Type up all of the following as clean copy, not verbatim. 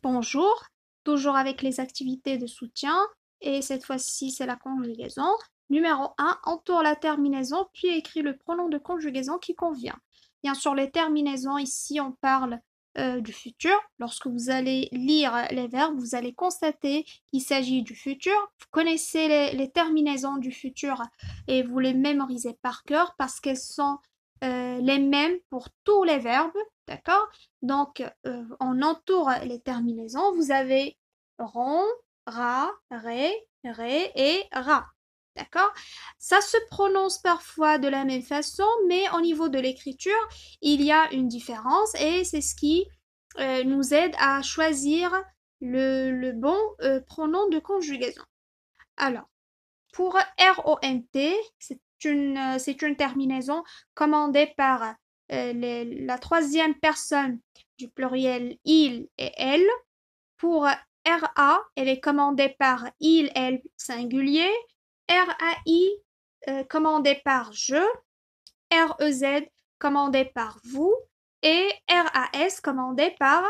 Bonjour, toujours avec les activités de soutien, et cette fois-ci c'est la conjugaison. Numéro 1, entoure la terminaison, puis écrit le pronom de conjugaison qui convient. Bien sûr, les terminaisons, ici on parle du futur. Lorsque vous allez lire les verbes, vous allez constater qu'il s'agit du futur. Vous connaissez les terminaisons du futur et vous les mémorisez par cœur parce qu'elles sont les mêmes pour tous les verbes, d'accord? Donc, on entoure les terminaisons. Vous avez ron, ra, ré et ra. D'accord? Ça se prononce parfois de la même façon, mais au niveau de l'écriture, il y a une différence et c'est ce qui nous aide à choisir le bon pronom de conjugaison. Alors, pour RONT, c'est une terminaison commandée par la troisième personne du pluriel il et elle. Pour RA, elle est commandée par il, elle singulier. RAI, commandée par je. REZ, commandée par vous. Et RAS, commandée par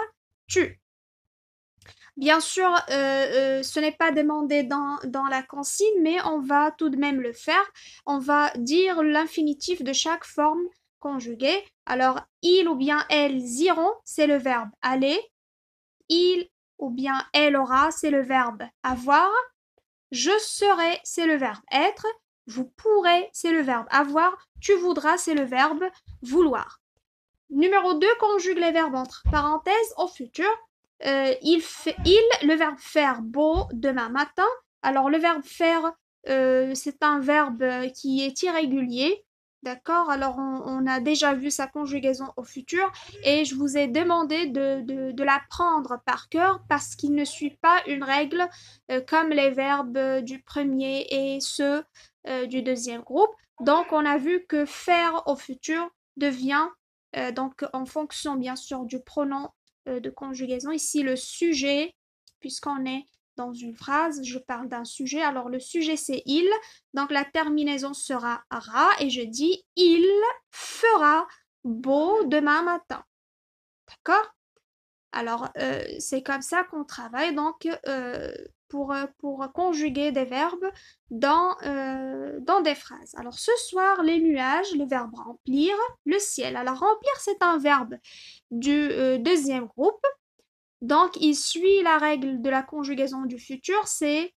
tu. Bien sûr, ce n'est pas demandé dans la consigne, mais on va tout de même le faire. On va dire l'infinitif de chaque forme conjuguée. Alors, il ou bien elles iront, c'est le verbe aller. Il ou bien elle aura, c'est le verbe avoir. Je serai, c'est le verbe être. Vous pourrez, c'est le verbe avoir. Tu voudras, c'est le verbe vouloir. Numéro 2, conjugue les verbes entre parenthèses au futur. Le verbe faire beau demain matin. Alors le verbe faire, c'est un verbe qui est irrégulier. D'accord? Alors on a déjà vu sa conjugaison au futur et je vous ai demandé de l'apprendre par cœur parce qu'il ne suit pas une règle comme les verbes du premier et ceux du deuxième groupe. Donc on a vu que faire au futur devient donc en fonction bien sûr du pronom de conjugaison. Ici le sujet, puisqu'on est dans une phrase, je parle d'un sujet, alors le sujet c'est il, donc la terminaison sera ra et je dis il fera beau demain matin. D'accord? Alors, c'est comme ça qu'on travaille donc pour conjuguer des verbes dans des phrases. Alors, ce soir, les nuages, le verbe remplir, le ciel. Alors, remplir, c'est un verbe du deuxième groupe. Donc, il suit la règle de la conjugaison du futur, c'est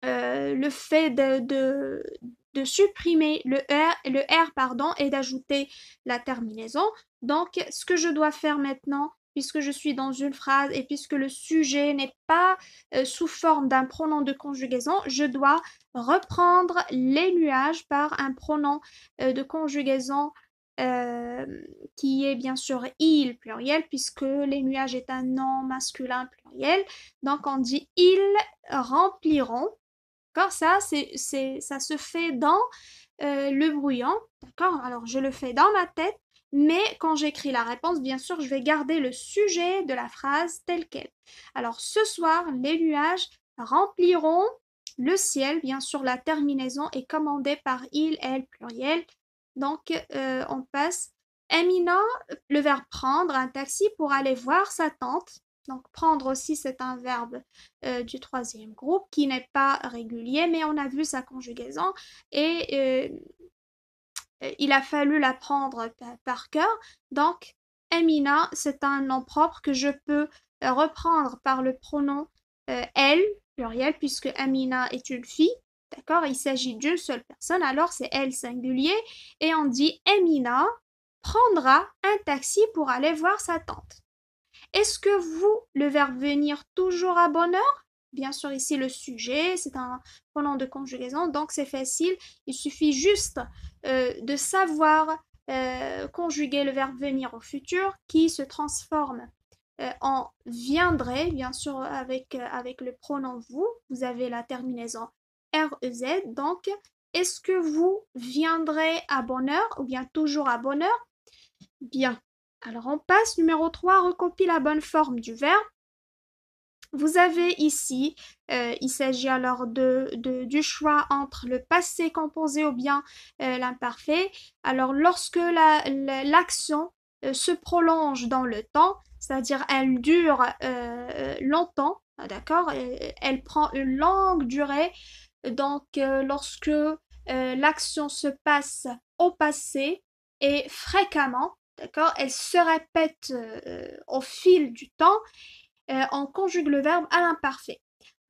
le fait de supprimer le R pardon, et d'ajouter la terminaison. Donc, ce que je dois faire maintenant, puisque je suis dans une phrase et puisque le sujet n'est pas sous forme d'un pronom de conjugaison, je dois reprendre les nuages par un pronom de conjugaison euh, qui est bien sûr il pluriel, puisque les nuages est un nom masculin pluriel. Donc, on dit ils rempliront. D'accord? Ça se fait dans le brouillon. D'accord? Alors, je le fais dans ma tête, mais quand j'écris la réponse, bien sûr, je vais garder le sujet de la phrase tel quel. Alors, ce soir, les nuages rempliront le ciel. Bien sûr, la terminaison est commandée par il, elle, pluriel. Donc, on passe. Amina, le verbe prendre un taxi pour aller voir sa tante. Donc, prendre aussi, c'est un verbe du troisième groupe qui n'est pas régulier, mais on a vu sa conjugaison et il a fallu l'apprendre par cœur. Donc, Amina, c'est un nom propre que je peux reprendre par le pronom elle, pluriel, puisque Amina est une fille. D'accord? Il s'agit d'une seule personne, alors c'est elle singulier. Et on dit Amina prendra un taxi pour aller voir sa tante. Est-ce que vous, le verbe venir toujours à bonne heure? Bien sûr, ici le sujet, c'est un pronom de conjugaison, donc c'est facile. Il suffit juste de savoir conjuguer le verbe venir au futur qui se transforme en viendrait, bien sûr, avec le pronom vous. Vous avez la terminaison REZ. Donc, est-ce que vous viendrez à bonne heure ou bien toujours à bonne heure? Bien. Alors on passe, numéro 3, recopie la bonne forme du verbe. Vous avez ici, il s'agit alors du choix entre le passé composé ou bien l'imparfait. Alors lorsque l'action se prolonge dans le temps, c'est-à-dire elle dure longtemps, d'accord? Elle prend une longue durée. Donc, lorsque l'action se passe au passé et fréquemment, d'accord, elle se répète au fil du temps, on conjugue le verbe à l'imparfait.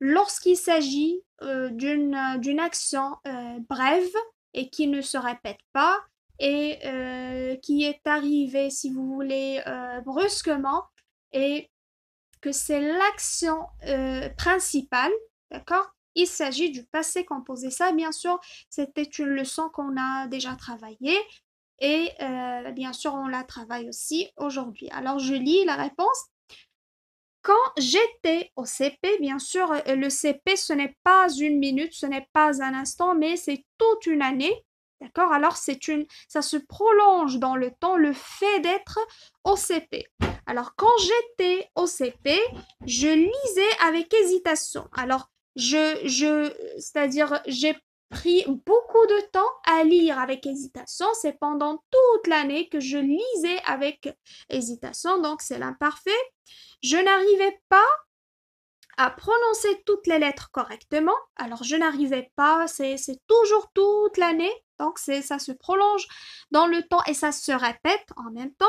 Lorsqu'il s'agit d'une action brève et qui ne se répète pas et qui est arrivée, si vous voulez, brusquement et que c'est l'action principale, d'accord? Il s'agit du passé composé. Ça, bien sûr, c'était une leçon qu'on a déjà travaillée et bien sûr, on la travaille aussi aujourd'hui. Alors, je lis la réponse. Quand j'étais au CP, bien sûr, le CP, ce n'est pas une minute, ce n'est pas un instant, mais c'est toute une année. D'accord? Alors, ça se prolonge dans le temps, le fait d'être au CP. Alors, quand j'étais au CP, je lisais avec hésitation. Alors, c'est-à-dire, j'ai pris beaucoup de temps à lire avec hésitation. C'est pendant toute l'année que je lisais avec hésitation. Donc, c'est l'imparfait. Je n'arrivais pas à prononcer toutes les lettres correctement. Alors, je n'arrivais pas, c'est toujours toute l'année. Donc, ça se prolonge dans le temps et ça se répète en même temps.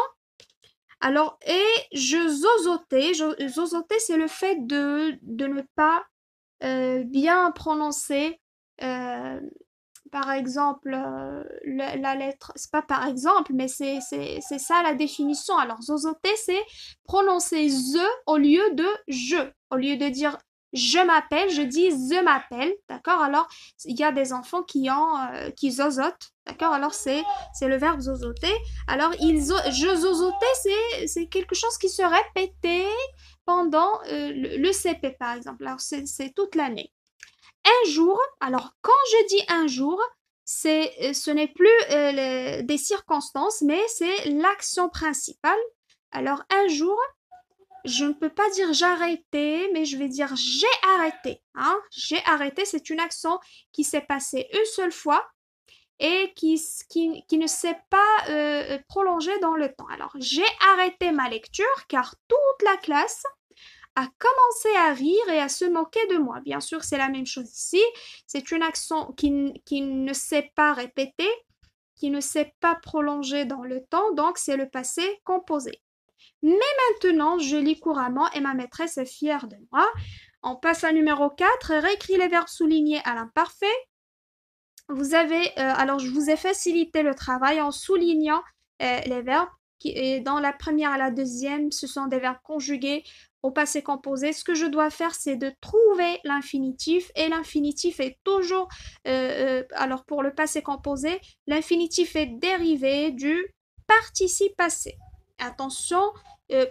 Alors, et je zozotais. Zozoter, c'est le fait de ne pas bien prononcer par exemple, la lettre, c'est pas par exemple, mais c'est ça la définition. Alors, zozoter, c'est prononcer ze au lieu de je. Au lieu de dire je m'appelle, je dis ze m'appelle, d'accord? Alors, il y a des enfants qui zozotent, d'accord? Alors, c'est le verbe zozoter. Alors, je zozotais, c'est quelque chose qui se répétait pendant le CP, par exemple. Alors, c'est toute l'année. Un jour, alors quand je dis un jour, ce n'est plus des circonstances, mais c'est l'action principale. Alors un jour, je ne peux pas dire j'arrêtais, mais je vais dire j'ai arrêté. Hein? J'ai arrêté, c'est une action qui s'est passée une seule fois et qui ne s'est pas prolongée dans le temps. Alors j'ai arrêté ma lecture car toute la classe a commencé à rire et à se moquer de moi. Bien sûr, c'est la même chose ici. C'est une action qui ne s'est pas répétée, qui ne s'est pas prolongée dans le temps, donc c'est le passé composé. Mais maintenant, je lis couramment et ma maîtresse est fière de moi. On passe à numéro 4, réécris les verbes soulignés à l'imparfait. Vous avez, alors je vous ai facilité le travail en soulignant les verbes. Et dans la première et la deuxième, ce sont des verbes conjugués au passé composé. Ce que je dois faire, c'est de trouver l'infinitif. Et l'infinitif est toujours, alors pour le passé composé, l'infinitif est dérivé du participe passé. Attention,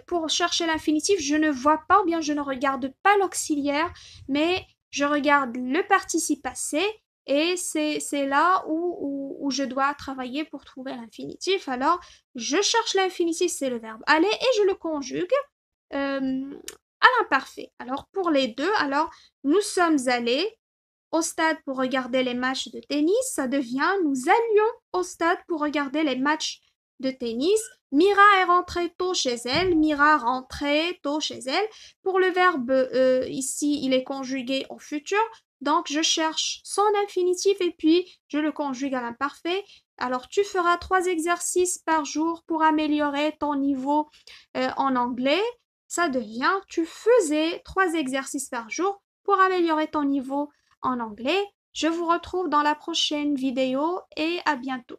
pour chercher l'infinitif, je ne vois pas ou bien je ne regarde pas l'auxiliaire, mais je regarde le participe passé. Et c'est là où je dois travailler pour trouver l'infinitif. Alors, je cherche l'infinitif, c'est le verbe aller, et je le conjugue à l'imparfait. Alors, pour les deux, alors, nous sommes allés au stade pour regarder les matchs de tennis. Ça devient nous allions au stade pour regarder les matchs de tennis. Mira est rentrée tôt chez elle. Mira rentrait tôt chez elle. Pour le verbe ici, il est conjugué au futur. Donc, je cherche son infinitif et puis je le conjugue à l'imparfait. Alors, tu feras 3 exercices par jour pour améliorer ton niveau en anglais. Ça devient, tu faisais 3 exercices par jour pour améliorer ton niveau en anglais. Je vous retrouve dans la prochaine vidéo et à bientôt.